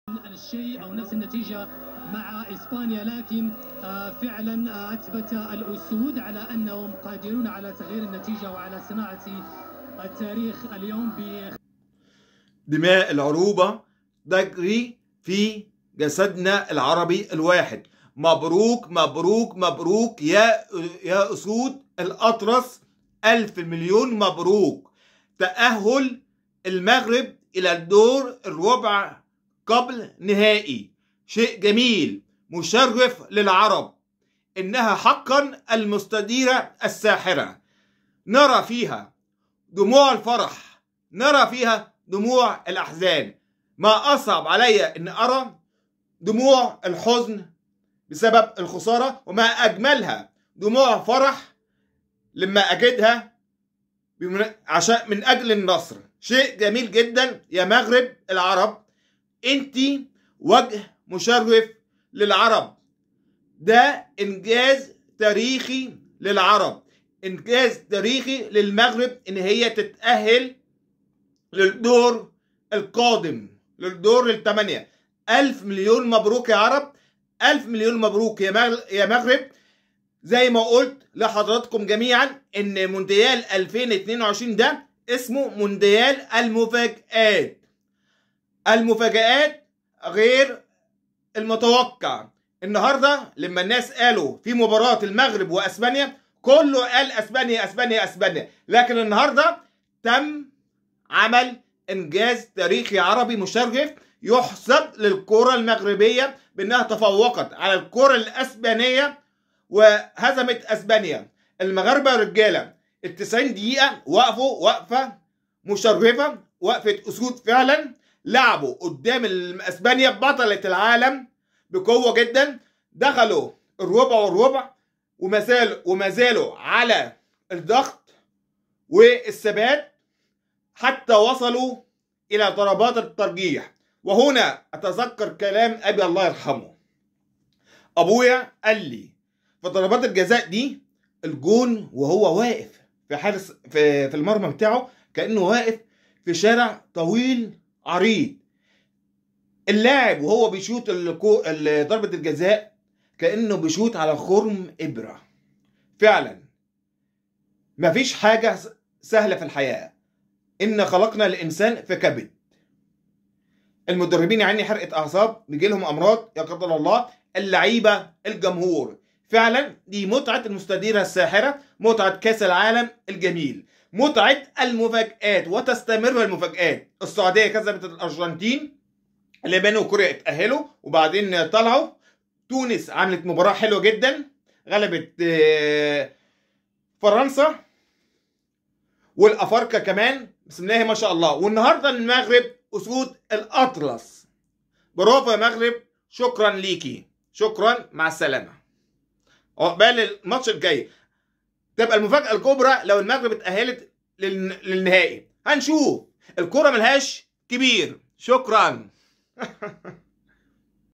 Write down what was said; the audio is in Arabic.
الشيء أو نفس النتيجة مع إسبانيا، لكن فعلا أثبت الأسود على أنهم قادرون على تغيير النتيجة وعلى صناعة التاريخ اليوم. دماء العروبة تجري في جسدنا العربي الواحد. مبروك مبروك مبروك يا أسود الأطرس، ألف مليون مبروك. تأهل المغرب إلى الدور الربع قبل نهائي شيء جميل مشرف للعرب. إنها حقا المستديرة الساحرة، نرى فيها دموع الفرح، نرى فيها دموع الأحزان. ما أصعب علي أن أرى دموع الحزن بسبب الخسارة، وما أجملها دموع فرح لما أجدها عشان من أجل النصر. شيء جميل جدا يا مغرب العرب، انتي وجه مشرف للعرب. ده إنجاز تاريخي للعرب، إنجاز تاريخي للمغرب إن هي تتأهل للدور القادم، للدور الثمانية. ألف مليون مبروك يا عرب، ألف مليون مبروك يا مغرب. زي ما قلت لحضراتكم جميعا إن مونديال 2022 ده اسمه مونديال المفاجآت. المفاجآت غير المتوقع. النهارده لما الناس قالوا في مباراة المغرب واسبانيا، كله قال اسبانيا اسبانيا اسبانيا، لكن النهارده تم عمل انجاز تاريخي عربي مشرف يحسب للكرة المغربية بانها تفوقت على الكرة الاسبانية وهزمت اسبانيا. المغاربة رجالة ال90 دقيقة وقفوا وقفة مشرفة، وقفة اسود فعلا. لعبوا قدام اسبانيا بطلة العالم بقوة جدا، دخلوا الربع والربع وما زالوا على الضغط والثبات حتى وصلوا إلى ضربات الترجيح. وهنا أتذكر كلام أبي الله يرحمه. أبويا قال لي في ضربات الجزاء دي الجون وهو واقف في حارس في المرمى بتاعه كأنه واقف في شارع طويل عريض. اللاعب وهو بيشوط ضربة الجزاء كأنه بيشوط على خرم إبرة. فعلا مفيش حاجة سهلة في الحياة، إن خلقنا الإنسان في كبد. المدربين يعني حرقة أعصاب، بيجي لهم أمراض لا قدر الله، اللعيبة، الجمهور. فعلا دي متعة المستديرة الساحرة، متعة كأس العالم الجميل، متعة المفاجآت. وتستمر المفاجآت. السعودية كسبت الأرجنتين، اليابان وكوريا اتأهلوا وبعدين طلعوا. تونس عملت مباراة حلوة جدا، غلبت فرنسا، والأفارقة كمان بسم الله ما شاء الله. والنهارده المغرب أسود الأطلس. برافو يا مغرب، شكرا ليكي، شكرا، مع السلامة. عقبال الماتش الجاي تبقى المفاجأة الكبرى لو المغرب اتأهلت للنهائي. هنشوف، الكرة ملهاش كبير. شكرا.